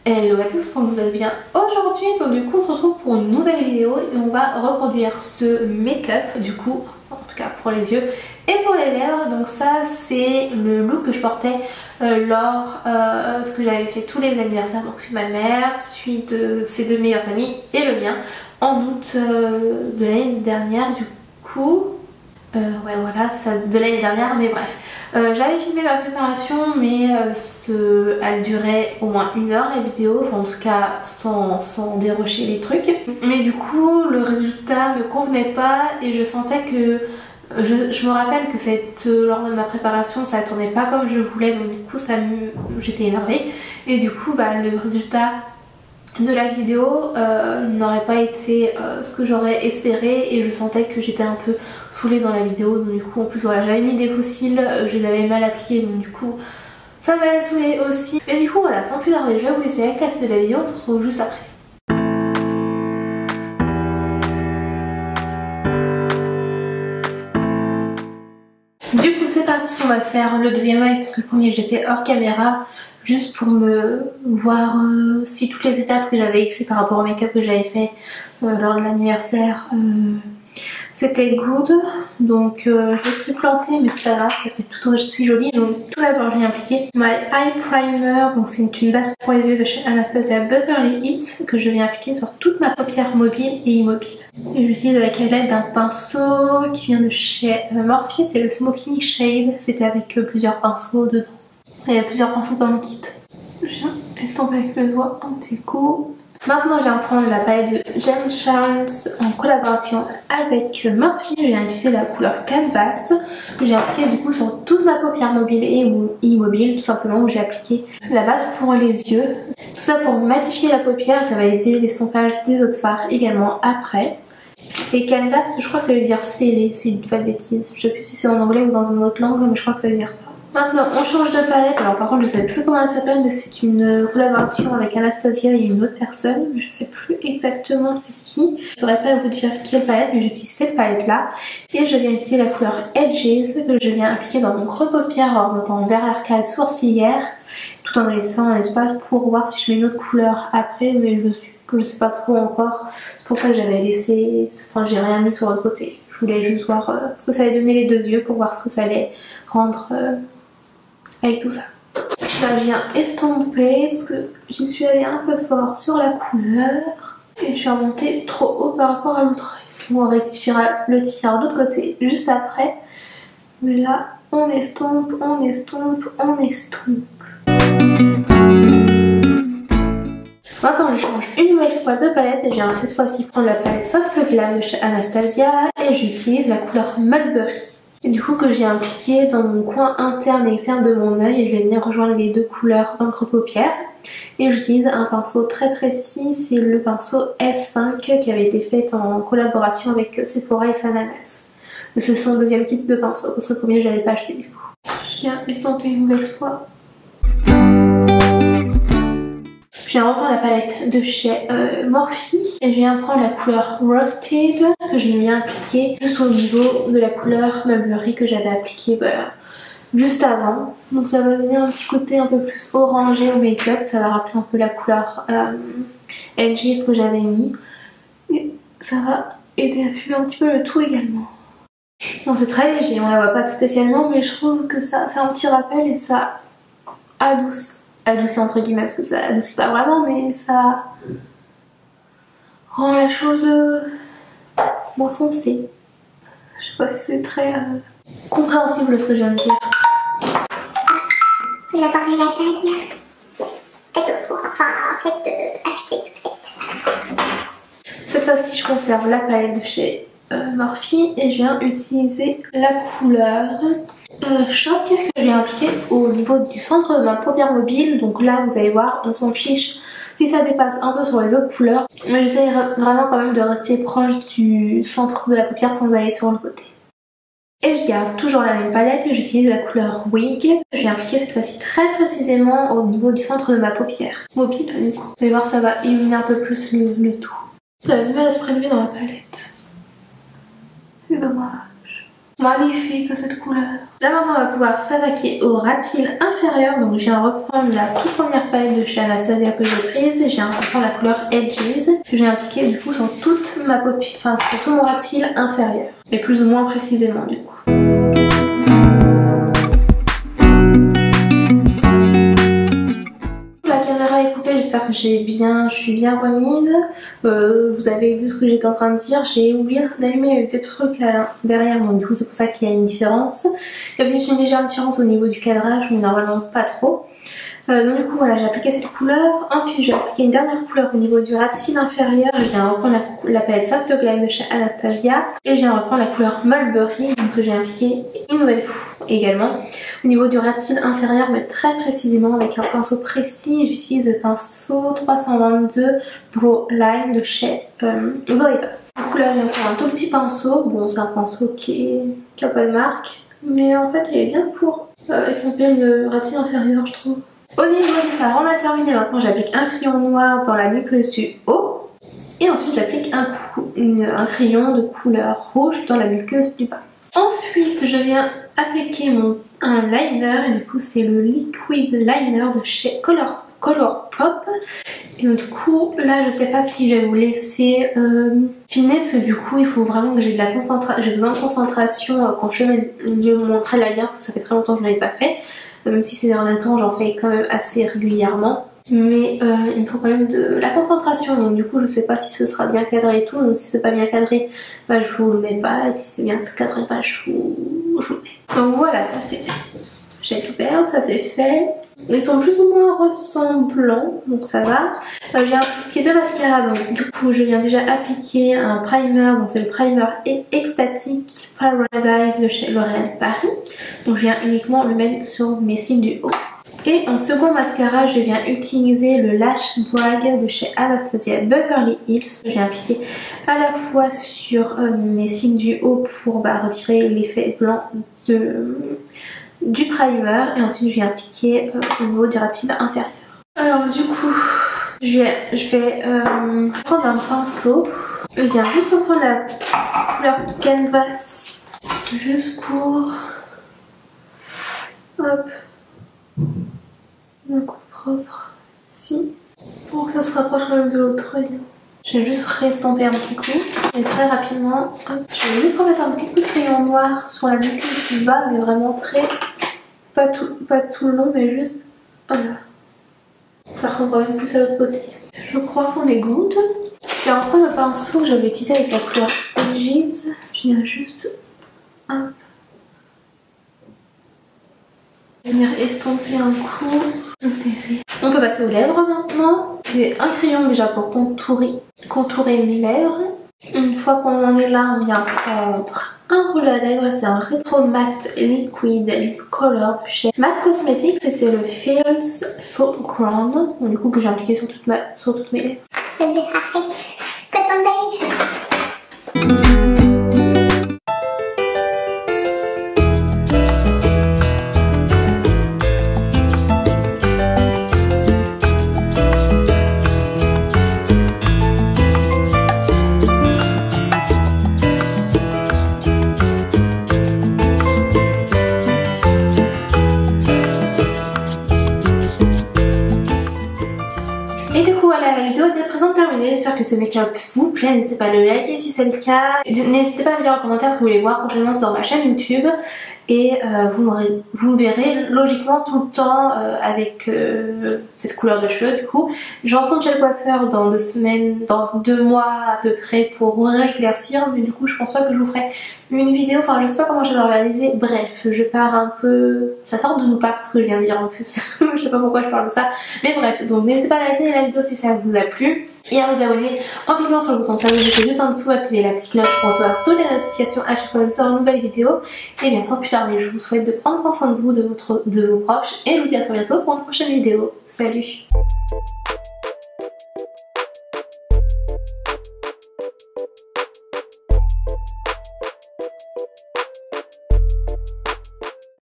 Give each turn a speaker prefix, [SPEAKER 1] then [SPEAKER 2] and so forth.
[SPEAKER 1] Hello à tous, j'espère que vous allez bien aujourd'hui. Donc du coup on se retrouve pour une nouvelle vidéo et on va reproduire ce make-up du coup, en tout cas pour les yeux et pour les lèvres. Donc ça c'est le look que je portais lors ce que j'avais fait tous les anniversaires, donc celui de ma mère, celui de ses deux meilleures amies et le mien en août de l'année dernière du coup. Ouais voilà, c'est ça, de l'année dernière, mais bref. J'avais filmé ma préparation, mais elle durait au moins 1 heure la vidéo, enfin en tout cas sans dérocher les trucs. Mais du coup le résultat me convenait pas et je sentais que... Je me rappelle que lors de ma préparation ça tournait pas comme je voulais, donc du coup j'étais énervée. Et du coup le résultat de la vidéo n'aurait pas été ce que j'aurais espéré et je sentais que j'étais un peu saoulée dans la vidéo. Donc du coup en plus voilà, j'avais mis des fossiles, je les avais mal appliqués, donc du coup ça m'avait saoulée aussi. Mais du coup voilà, sans plus tarder, je vais vous laisser avec la suite de la vidéo, on se retrouve juste après. Du coup c'est parti, on va faire le deuxième œil parce que le premier je l'ai fait hors caméra, juste pour me voir si toutes les étapes que j'avais écrites par rapport au make-up que j'avais fait lors de l'anniversaire c'était good. Donc je me suis plantée mais c'est pas grave, ça fait tout aussi joli. Donc tout d'abord j'ai appliqué My Eye Primer, donc c'est une base pour les yeux de chez Anastasia Beverly Hills que je viens appliquer sur toute ma paupière mobile et immobile. Et j'utilise avec l'aide d'un pinceau qui vient de chez Morphe, c'est le Smoky Shade, c'était avec plusieurs pinceaux dedans. Il y a plusieurs pinceaux dans le kit. Je viens estomper avec le doigt un petit coup. Maintenant je viens prendre la palette de James Charles en collaboration avec Morphe. Je viens utiliser la couleur Canvas que j'ai appliquée du coup sur toute ma paupière mobile et immobile, tout simplement, où j'ai appliqué la base pour les yeux. Tout ça pour matifier la paupière, ça va aider l'estompage des autres fards également après. Et Canvas, je crois que ça veut dire scellé, si je ne dis pas de bêtises. Je sais plus si c'est en anglais ou dans une autre langue, mais je crois que ça veut dire ça. Maintenant, on change de palette. Alors par contre, je sais plus comment elle s'appelle, mais c'est une collaboration avec Anastasia et une autre personne. Je sais plus exactement c'est qui. Je saurais pas vous dire quelle palette, mais j'utilise cette palette-là. Et je viens utiliser la couleur Edges que je viens appliquer dans mon creux paupière en remontant vers l'arcade sourcilière, tout en laissant un espace pour voir si je mets une autre couleur après, mais je sais pas trop encore. C'est pour ça que j'avais laissé, enfin j'ai rien mis sur le côté. Je voulais juste voir ce que ça allait donner les deux yeux pour voir ce que ça allait rendre avec tout ça. Là je viens estomper parce que j'y suis allée un peu fort sur la couleur et je suis remontée trop haut par rapport à l'autre œil. On rectifiera le tir de l'autre côté juste après. Mais là on estompe, on estompe, on estompe. Maintenant je change une nouvelle fois de palette et je viens cette fois-ci prendre la palette Soft Glam de chez Anastasia et j'utilise la couleur Mulberry. Et du coup que j'ai appliqué dans mon coin interne et externe de mon œil et je vais venir rejoindre les deux couleurs dans le creux paupière. Et j'utilise un pinceau très précis, c'est le pinceau S5 qui avait été fait en collaboration avec Sephora et Sananas. C'est son deuxième kit de pinceau parce que le premier je l'avais pas acheté du coup. Je viens estomper une nouvelle fois. Je viens reprendre la palette de chez Morphe et je viens prendre la couleur Roasted que je viens appliquer juste au niveau de la couleur Mulberry que j'avais appliquée juste avant. Donc ça va donner un petit côté un peu plus orangé au make-up, ça va rappeler un peu la couleur Edges que j'avais mis. Et ça va aider à fumer un petit peu le tout également. Bon, c'est très léger, on la voit pas spécialement, mais je trouve que ça fait un petit rappel et ça adoucit entre guillemets parce que ça adoucit pas vraiment, mais ça rend la chose moins foncée. Je sais pas si c'est très compréhensible ce que je viens de dire.
[SPEAKER 2] J'adore les lasagnes. Enfin, en fait, acheter toute faite.
[SPEAKER 1] Cette fois-ci, je conserve la palette de chez Morphe et je viens utiliser la couleur Choc que je viens appliquer au niveau du centre de ma paupière mobile. Donc là, vous allez voir, on s'en fiche si ça dépasse un peu sur les autres couleurs, mais j'essaie vraiment quand même de rester proche du centre de la paupière sans aller sur le côté. Et je garde toujours la même palette et j'utilise la couleur Wig. Je viens appliquer cette fois-ci très précisément au niveau du centre de ma paupière mobile. Du coup, vous allez voir, ça va illuminer un peu plus le tout. J'avais du mal à se prélever dans la palette. C'est dommage. Magnifique cette couleur. Là maintenant on va pouvoir s'attaquer au ras de cils inférieur. Donc je viens reprendre la toute première palette de chez Anastasia que j'ai prise. Je viens reprendre la couleur Edges que j'ai appliquée du coup sur toute ma paupière, enfin sur tout mon ras de cils inférieur. Et plus ou moins précisément du coup. J'espère que je suis bien remise. Vous avez vu ce que j'étais en train de dire. J'ai oublié d'allumer le petit truc là derrière, donc du coup c'est pour ça qu'il y a une différence. Il y a peut-être une légère différence au niveau du cadrage, mais normalement pas trop. Donc du coup voilà, j'ai appliqué cette couleur. Ensuite j'ai appliqué une dernière couleur au niveau du ras de cils inférieur. Je viens reprendre la palette Soft Glam de chez Anastasia. Et je viens reprendre la couleur Mulberry, donc que j'ai appliqué une nouvelle fois également. Au niveau du ras de cils inférieur, mais très précisément avec un pinceau précis. J'utilise le pinceau 322 Brow Line de chez Zoeva. Du coup là je viens faire un tout petit pinceau. Bon c'est un pinceau qui a pas de marque, mais en fait il est bien pour estomper le ras de cils inférieur je trouve. Au niveau du fard, on a terminé. Maintenant j'applique un crayon noir dans la muqueuse du haut. Et ensuite j'applique un crayon de couleur rouge dans la muqueuse du bas. Ensuite je viens appliquer un liner. Et du coup c'est le Liquid Liner de chez Colourpop. Et donc du coup là je sais pas si je vais vous laisser filmer. Parce que du coup il faut vraiment que j'ai besoin de concentration quand je vais mon trait liner. Parce que ça fait très longtemps que je ne l'avais pas fait. Même si ces derniers temps j'en fais quand même assez régulièrement, mais il me faut quand même de la concentration, donc du coup je sais pas si ce sera bien cadré et tout, donc si c'est pas bien cadré bah je vous le mets pas, et si c'est bien cadré bah je vous le mets. Donc voilà, ça c'est fait. J'ai tout perdu, ça c'est fait. Ils sont plus ou moins ressemblants, donc ça va. J'ai appliqué deux mascaras, donc du coup je viens déjà appliquer un primer, donc c'est le primer Ecstatic Paradise de chez L'Oréal Paris. Donc je viens uniquement le mettre sur mes cils du haut. Et en second mascara, je viens utiliser le Lash Brag de chez Anastasia Beverly Hills. Je viens appliquer à la fois sur mes cils du haut pour retirer l'effet blanc du primer, et ensuite je viens appliquer au niveau du ras de cils inférieur. Alors du coup je vais prendre un pinceau. Je viens juste reprendre la couleur Canvas juste pour hop un coup propre ici pour que ça se rapproche quand même de l'autre lien. Je vais juste restamper un petit coup et très rapidement hop, je vais juste remettre un petit coup de crayon noir sur la muqueuse du bas, mais vraiment pas tout le long, mais juste voilà. Ça ressemble quand même plus à l'autre côté. Je crois qu'on est good. Je vais reprendre le pinceau que j'avais utilisé avec la couleur Jeans. Je viens juste hop, venir estomper un coup. On peut passer aux lèvres maintenant. C'est un crayon déjà pour contourer mes lèvres. Une fois qu'on en est là, on vient prendre un rouge à lèvres. C'est un Retro Matte Liquid Lip Color de chez MAC Cosmetics et c'est le Feels So Grand. Donc, du coup que j'ai appliqué sur toutes mes lèvres. J'espère que ce make-up vous plaît, n'hésitez pas à le liker si c'est le cas, n'hésitez pas à me dire en commentaire ce que vous voulez voir prochainement sur ma chaîne YouTube et vous me verrez logiquement tout le temps avec cette couleur de cheveux. Du coup je retourne chez le coiffeur dans 2 semaines, dans 2 mois à peu près pour rééclaircir, mais du coup je pense pas que je vous ferai une vidéo, enfin je sais pas comment je vais l'organiser. Bref, je pars un peu, ça sort de nous part ce que je viens de dire en plus. Je sais pas pourquoi je parle de ça, mais bref, donc n'hésitez pas à liker la vidéo si ça vous a plu et à vous abonner en cliquant sur le bouton s'abonner juste en dessous, activer la petite cloche pour recevoir toutes les notifications à chaque fois que je sors une nouvelle vidéo. Et bien sans plus tarder, je vous souhaite de prendre soin de vous, de vos proches, et je vous dis à très bientôt pour une prochaine vidéo. Salut!